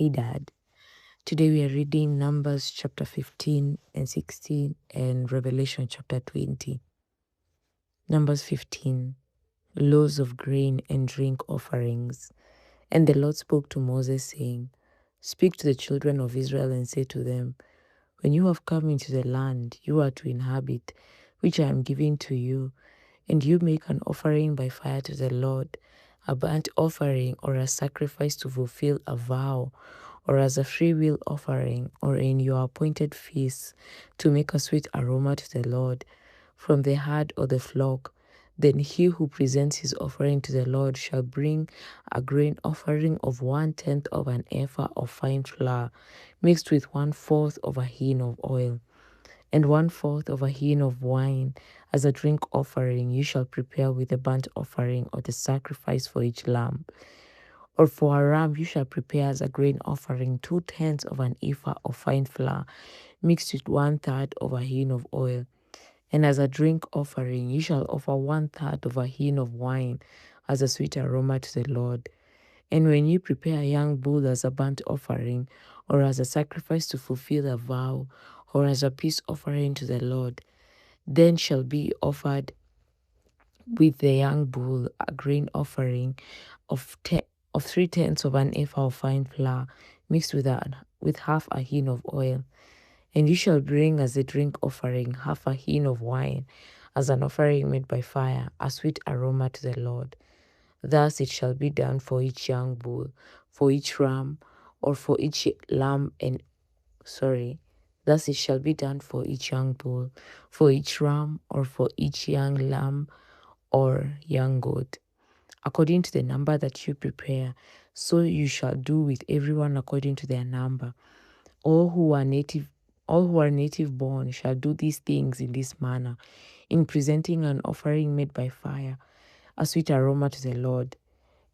Hey Dad. Today we are reading Numbers chapter 15 and 16 and Revelation chapter 20. Numbers 15, laws of grain and drink offerings. And the Lord spoke to Moses, saying, Speak to the children of Israel and say to them, When you have come into the land you are to inhabit, which I am giving to you, and you make an offering by fire to the Lord, a burnt offering or a sacrifice to fulfill a vow, or as a freewill offering, or in your appointed feasts, to make a sweet aroma to the Lord, from the herd or the flock, then he who presents his offering to the Lord shall bring a grain offering of 1/10 of an ephah of fine flour, mixed with 1/4 of a hin of oil, and 1/4 of a hin of wine as a drink offering you shall prepare with the burnt offering or the sacrifice for each lamb. Or for a ram you shall prepare as a grain offering 2/10 of an ephah of fine flour, mixed with 1/3 of a hin of oil. And as a drink offering you shall offer 1/3 of a hin of wine as a sweet aroma to the Lord. And when you prepare a young bull as a burnt offering, or as a sacrifice to fulfill a vow, or as a peace offering to the Lord, then shall be offered with the young bull a grain offering of 3/10 of an ephah of fine flour, mixed with half a hin of oil. And you shall bring as a drink offering half a hin of wine, as an offering made by fire, a sweet aroma to the Lord. Thus it shall be done for each young bull, for each ram, or for each lamb Thus it shall be done for each young bull, for each ram, or for each young lamb or young goat, according to the number that you prepare. So you shall do with everyone according to their number. All who are native born shall do these things in this manner, in presenting an offering made by fire, a sweet aroma to the Lord.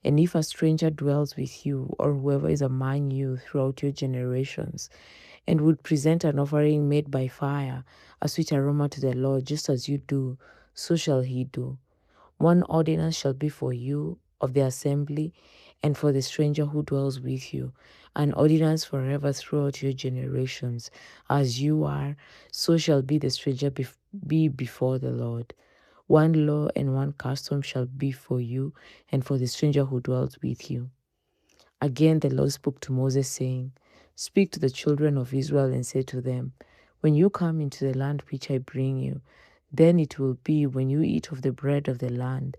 And if a stranger dwells with you, or whoever is among you throughout your generations, and would present an offering made by fire, a sweet aroma to the Lord, just as you do, so shall he do. One ordinance shall be for you of the assembly and for the stranger who dwells with you, an ordinance forever throughout your generations. As you are, so shall be the stranger be before the Lord. One law and one custom shall be for you and for the stranger who dwells with you. Again the Lord spoke to Moses, saying, Speak to the children of Israel and say to them, When you come into the land which I bring you, then it will be when you eat of the bread of the land,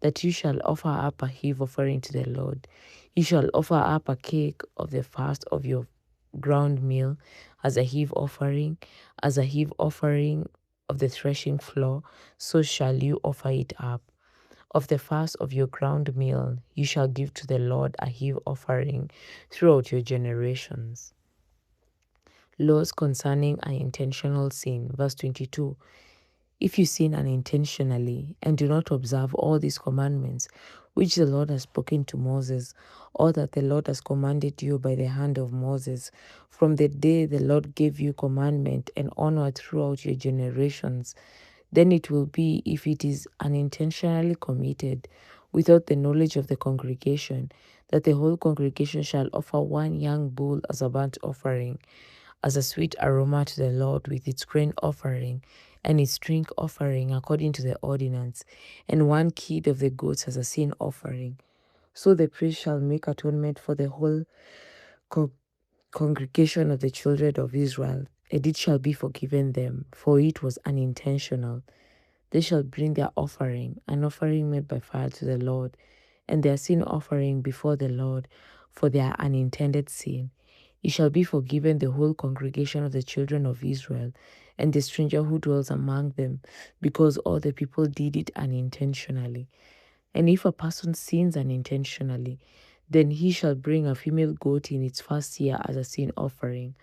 that you shall offer up a heave offering to the Lord. You shall offer up a cake of the first of your ground meal as a heave offering, as a heave offering of the threshing floor, so shall you offer it up. Of the first of your ground meal you shall give to the Lord a heave offering throughout your generations. Laws concerning an intentional sin. Verse 22. If you sin unintentionally and do not observe all these commandments, which the Lord has spoken to Moses, or that the Lord has commanded you by the hand of Moses, from the day the Lord gave you commandment and honor throughout your generations, then it will be, if it is unintentionally committed, without the knowledge of the congregation, that the whole congregation shall offer one young bull as a burnt offering, as a sweet aroma to the Lord, with its grain offering and its drink offering according to the ordinance, and one kid of the goats as a sin offering. So the priest shall make atonement for the whole congregation of the children of Israel, and it shall be forgiven them, for it was unintentional. They shall bring their offering, an offering made by fire to the Lord, and their sin offering before the Lord for their unintended sin. It shall be forgiven the whole congregation of the children of Israel, and the stranger who dwells among them, because all the people did it unintentionally. And if a person sins unintentionally, then he shall bring a female goat in its first year as a sin offering.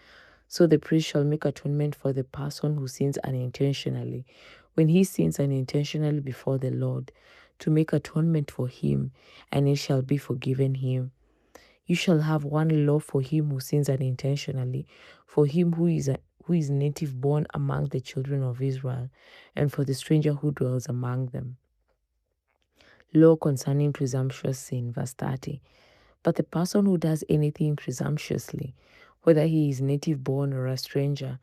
So the priest shall make atonement for the person who sins unintentionally, when he sins unintentionally before the Lord, to make atonement for him, and it shall be forgiven him. You shall have one law for him who sins unintentionally, for him who is native born among the children of Israel, and for the stranger who dwells among them. Law concerning presumptuous sin, verse 30. But the person who does anything presumptuously, whether he is native born or a stranger,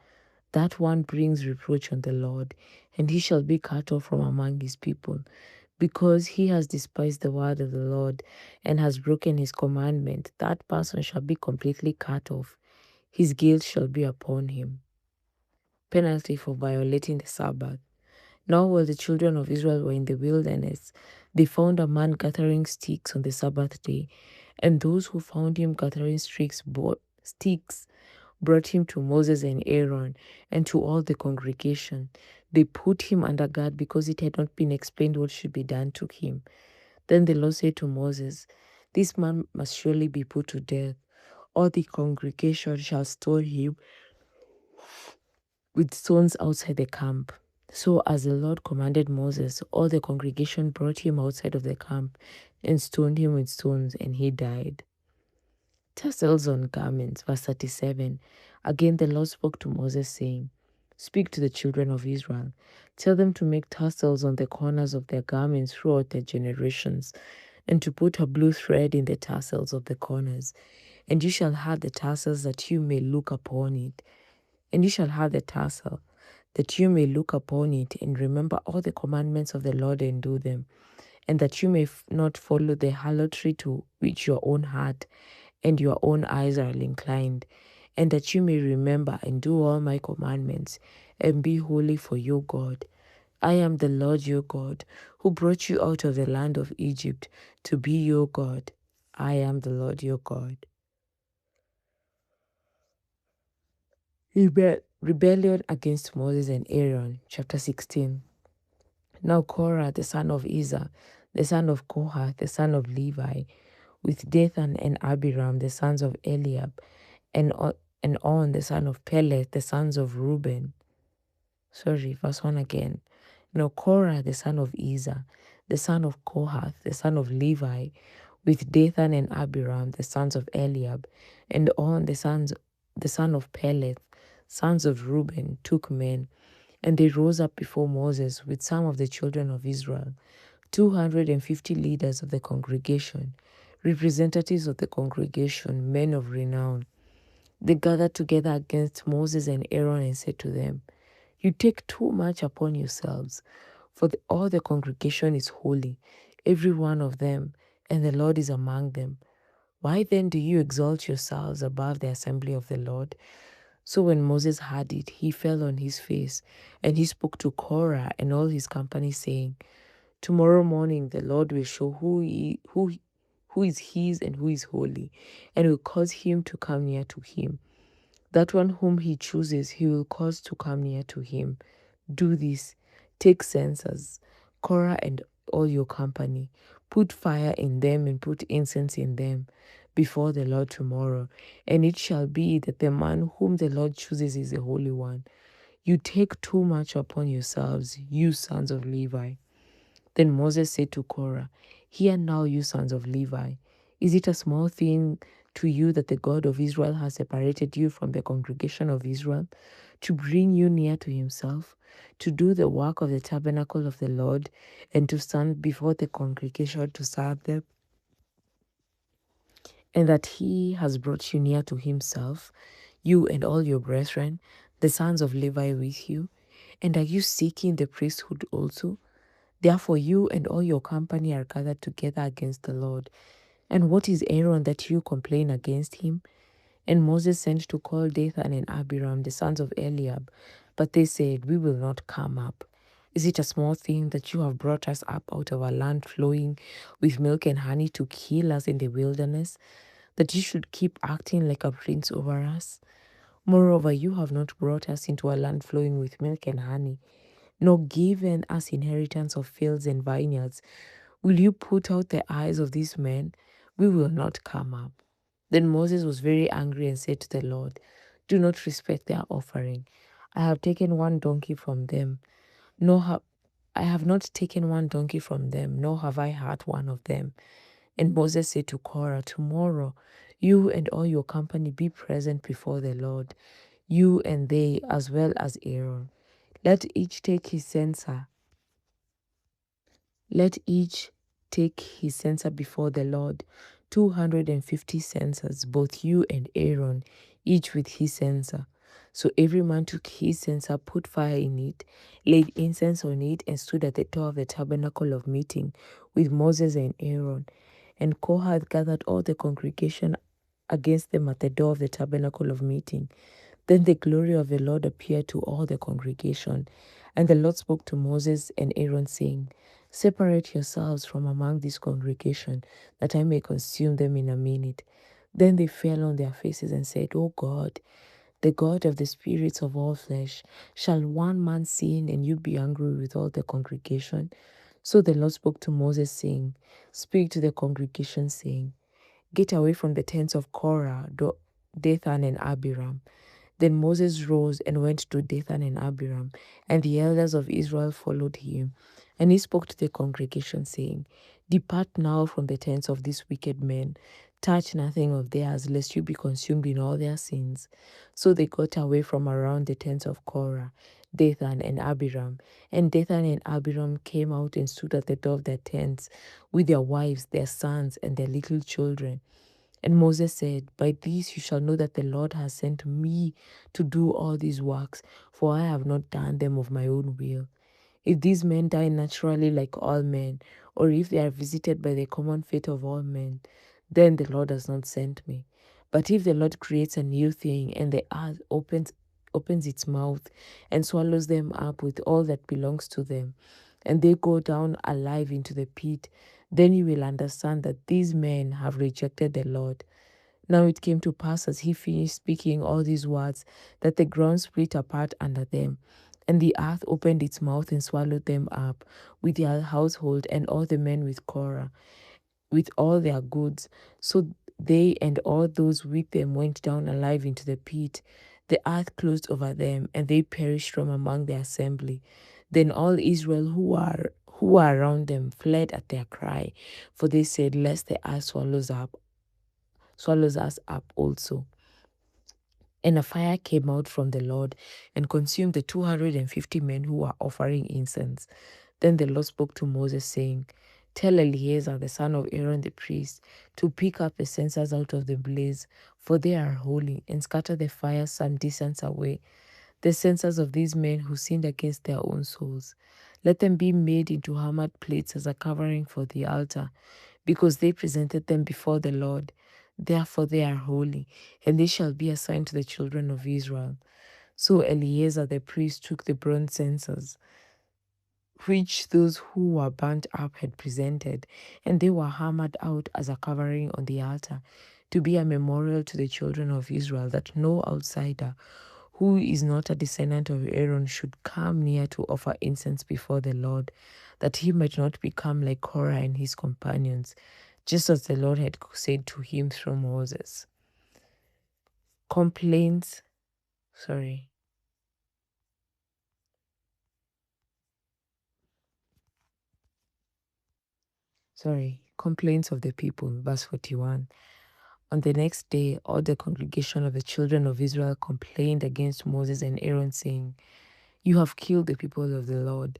that one brings reproach on the Lord, and he shall be cut off from among his people, because he has despised the word of the Lord and has broken his commandment. That person shall be completely cut off. His guilt shall be upon him. Penalty for violating the Sabbath. Now while the children of Israel were in the wilderness, they found a man gathering sticks on the Sabbath day, and those who found him gathering sticks brought him to Moses and Aaron and to all the congregation. They put him under guard because it had not been explained what should be done to him. Then the Lord said to Moses, "This man must surely be put to death. All the congregation shall stone him with stones outside the camp." So as the Lord commanded Moses, all the congregation brought him outside of the camp and stoned him with stones, and he died. Tassels on garments, verse 37. Again the Lord spoke to Moses, saying, "Speak to the children of Israel. Tell them to make tassels on the corners of their garments throughout their generations, and to put a blue thread in the tassels of the corners. And you shall have the tassels that you may look upon it. And you shall have the tassel that you may look upon it and remember all the commandments of the Lord and do them, and that you may not follow the harlotry to which your own heart and your own eyes are inclined, and that you may remember and do all my commandments, and be holy for your God. I am the Lord your God, who brought you out of the land of Egypt to be your God. I am the Lord your God." Rebellion against Moses and Aaron, chapter 16. Now Korah, the son of Izhar, the son of Kohath, the son of Levi, with Dathan and Abiram, the sons of Eliab, and On, the son of Peleth, the sons of Reuben. Verse 1 again. Now Korah, the son of Izhar, the son of Kohath, the son of Levi, with Dathan and Abiram, the sons of Eliab, and On, the son of Peleth, sons of Reuben, took men, and they rose up before Moses with some of the children of Israel, 250 leaders of the congregation, representatives of the congregation, men of renown. They gathered together against Moses and Aaron and said to them, "You take too much upon yourselves, for all the congregation is holy, every one of them, and the Lord is among them. Why then do you exalt yourselves above the assembly of the Lord?" So when Moses heard it, he fell on his face, and he spoke to Korah and all his company, saying, "Tomorrow morning the Lord will show who is his and who is holy, and will cause him to come near to him. That one whom he chooses, he will cause to come near to him. Do this, take censers, Korah and all your company, put fire in them and put incense in them before the Lord tomorrow. And it shall be that the man whom the Lord chooses is the Holy One. You take too much upon yourselves, you sons of Levi." Then Moses said to Korah, "Hear now, you sons of Levi. Is it a small thing to you that the God of Israel has separated you from the congregation of Israel, to bring you near to himself, to do the work of the tabernacle of the Lord, and to stand before the congregation to serve them? And that he has brought you near to himself, you and all your brethren, the sons of Levi with you? And are you seeking the priesthood also? Therefore you and all your company are gathered together against the Lord. And what is Aaron that you complain against him?" And Moses sent to call Dathan and Abiram, the sons of Eliab. But they said, "We will not come up. Is it a small thing that you have brought us up out of a land flowing with milk and honey to kill us in the wilderness, that you should keep acting like a prince over us? Moreover, you have not brought us into a land flowing with milk and honey, nor given us inheritance of fields and vineyards. Will you put out the eyes of these men? We will not come up." Then Moses was very angry and said to the Lord, "Do not respect their offering. I have taken one donkey from them, I have not taken one donkey from them, nor have I hurt one of them." And Moses said to Korah, "Tomorrow you and all your company be present before the Lord, you and they, as well as Aaron. Let each take his censer before the Lord 250 censers, both you and Aaron, each with his censer. So every man took his censer, put fire in it, laid incense on it, and stood at the door of the tabernacle of meeting with Moses and Aaron. And Kohath gathered all the congregation against them at the door of the tabernacle of meeting. Then the glory of the Lord appeared to all the congregation. And the Lord spoke to Moses and Aaron, saying, Separate yourselves from among this congregation, that I may consume them in a minute. Then they fell on their faces and said, O God, the God of the spirits of all flesh, shall one man sin and you be angry with all the congregation? So the Lord spoke to Moses, saying, Speak to the congregation, saying, Get away from the tents of Korah, Dathan, and Abiram. Then Moses rose and went to Dathan and Abiram, and the elders of Israel followed him. And he spoke to the congregation, saying, Depart now from the tents of these wicked men. Touch nothing of theirs, lest you be consumed in all their sins. So they got away from around the tents of Korah, Dathan, and Abiram. And Dathan and Abiram came out and stood at the door of their tents with their wives, their sons, and their little children. And Moses said, By this you shall know that the Lord has sent me to do all these works, for I have not done them of my own will. If these men die naturally like all men, or if they are visited by the common fate of all men, then the Lord has not sent me. But if the Lord creates a new thing, and the earth opens its mouth and swallows them up with all that belongs to them, and they go down alive into the pit, then you will understand that these men have rejected the Lord. Now it came to pass as he finished speaking all these words, that the ground split apart under them, and the earth opened its mouth and swallowed them up, with their household and all the men with Korah, with all their goods. So they and all those with them went down alive into the pit. The earth closed over them, and they perished from among the assembly. Then all Israel who were around them fled at their cry, for they said, Lest the earth swallows us up also. And a fire came out from the Lord and consumed the 250 men who were offering incense. Then the Lord spoke to Moses, saying, Tell Eleazar, the son of Aaron the priest, to pick up the censers out of the blaze, for they are holy, and scatter the fire some distance away, the censers of these men who sinned against their own souls. Let them be made into hammered plates as a covering for the altar, because they presented them before the Lord. Therefore they are holy, and they shall be a sign to the children of Israel. So Eleazar the priest took the bronze censers, which those who were burnt up had presented, and they were hammered out as a covering on the altar, to be a memorial to the children of Israel, that no outsider who is not a descendant of Aaron should come near to offer incense before the Lord, that he might not become like Korah and his companions, just as the Lord had said to him through Moses. Complaints of the people, verse 41. On the next day, all the congregation of the children of Israel complained against Moses and Aaron, saying, You have killed the people of the Lord.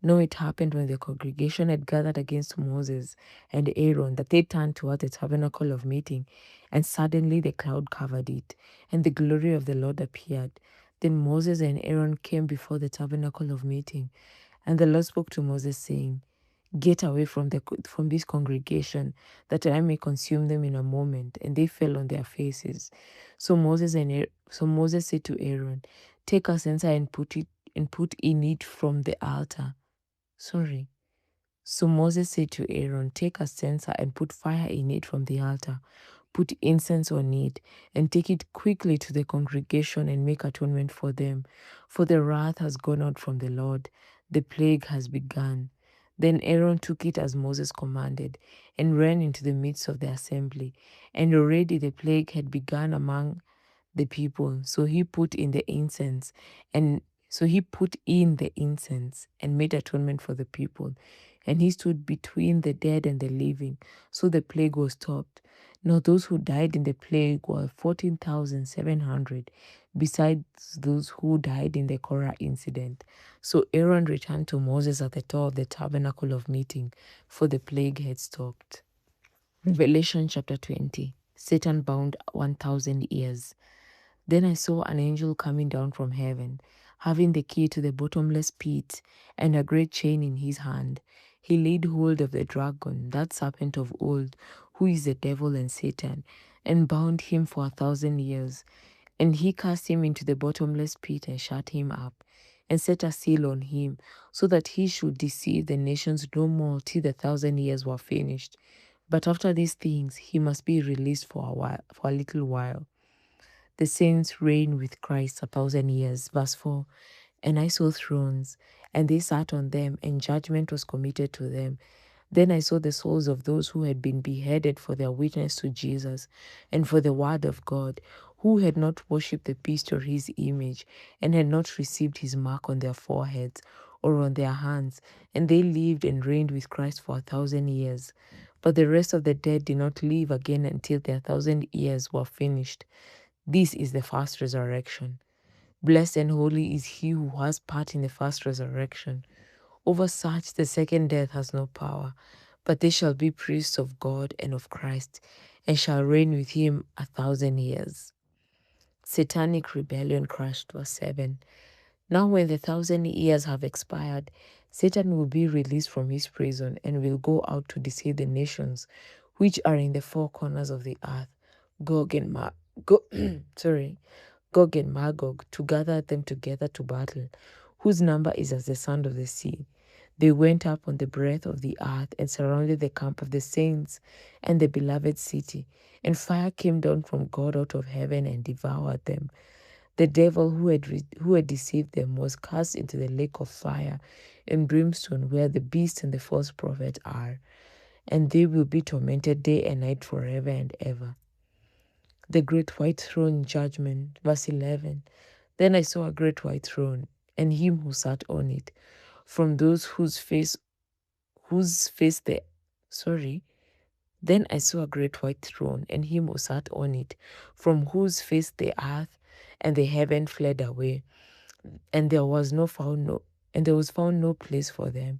Now it happened when the congregation had gathered against Moses and Aaron that they turned toward the tabernacle of meeting, and suddenly the cloud covered it, and the glory of the Lord appeared. Then Moses and Aaron came before the tabernacle of meeting, and the Lord spoke to Moses, saying, Get away from this congregation, that I may consume them in a moment. And they fell on their faces. So Moses said to Aaron, Take a censer and put in it from the altar. So Moses said to Aaron, Take a censer and put fire in it from the altar. Put incense on it, and take it quickly to the congregation and make atonement for them. For the wrath has gone out from the Lord, the plague has begun. Then Aaron took it as Moses commanded, and ran into the midst of the assembly. And already the plague had begun among the people. So he put in the incense and made atonement for the people. And he stood between the dead and the living. So the plague was stopped. Now those who died in the plague were 14,700, besides those who died in the Korah incident. So Aaron returned to Moses at the door of the tabernacle of meeting, for the plague had stopped. Revelation chapter 20. Satan bound 1,000 years. Then I saw an angel coming down from heaven, having the key to the bottomless pit and a great chain in his hand. He laid hold of the dragon, that serpent of old, who is the devil and Satan, and bound him for 1,000 years. And he cast him into the bottomless pit and shut him up, and set a seal on him, so that he should deceive the nations no more till the 1,000 years were finished. But after these things he must be released for a little while. The saints reign with Christ 1,000 years. Verse 4. And I saw thrones, and they sat on them, and judgment was committed to them. Then I saw the souls of those who had been beheaded for their witness to Jesus and for the word of God, who had not worshipped the beast or his image, and had not received his mark on their foreheads or on their hands. And they lived and reigned with Christ for 1,000 years. But the rest of the dead did not live again until their 1,000 years were finished. This is the first resurrection. Blessed and holy is he who has part in the first resurrection. Over such the second death has no power, but they shall be priests of God and of Christ, and shall reign with him 1,000 years. Satanic rebellion crushed. Verse 7. Now when the 1,000 years have expired, Satan will be released from his prison and will go out to deceive the nations which are in the four corners of the earth, Gog and Gog and Magog, to gather them together to battle, whose number is as the sand of the sea. They went up on the breadth of the earth and surrounded the camp of the saints and the beloved city, and fire came down from God out of heaven and devoured them. The devil who had deceived them was cast into the lake of fire and brimstone, where the beast and the false prophet are, and they will be tormented day and night forever and ever. The great white throne judgment. Verse 11. Then I saw a great white throne, and him who sat on it, from those Then I saw a great white throne, and him who sat on it, from whose face the earth and the heaven fled away, and there was found no place for them.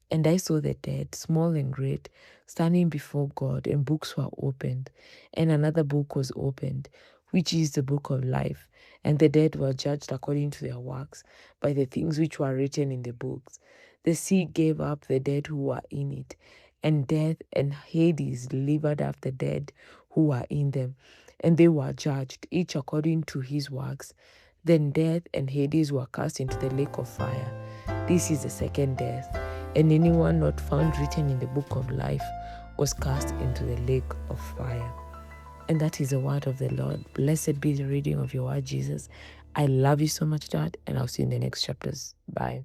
And I saw the dead, small and great, standing before God, and books were opened. And another book was opened, which is the book of life. And the dead were judged according to their works, by the things which were written in the books. The sea gave up the dead who were in it, and death and Hades delivered up the dead who were in them. And they were judged, each according to his works. Then death and Hades were cast into the lake of fire. This is the second death. And anyone not found written in the book of life was cast into the lake of fire. And that is the word of the Lord. Blessed be the reading of your word, Jesus. I love you so much, Dad, and I'll see you in the next chapters. Bye.